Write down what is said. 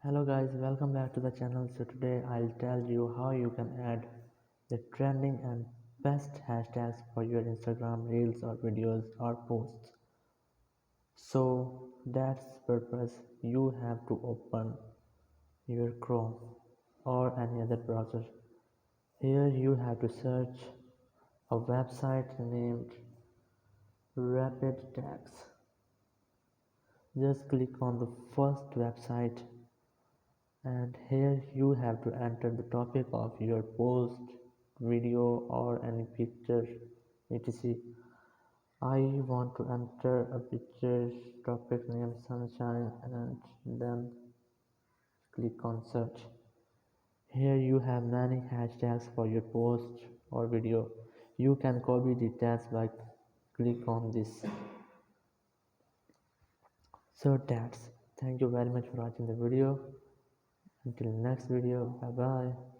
Hello guys, welcome back to the channel. So today I'll tell you how you can add the trending and best hashtags for your Instagram reels or videos or posts. So that's purpose you have to open your Chrome or any other browser. Here you have to search a website named Rapid Tags. Just click on the first website and here you have to enter the topic of your post, video or any picture etc. I want to enter a picture topic name sunshine and then click on search. Here you have many hashtags for your post or video. You can copy the tags by click on this. So that's thank you very much for watching the video. Until next video, bye bye.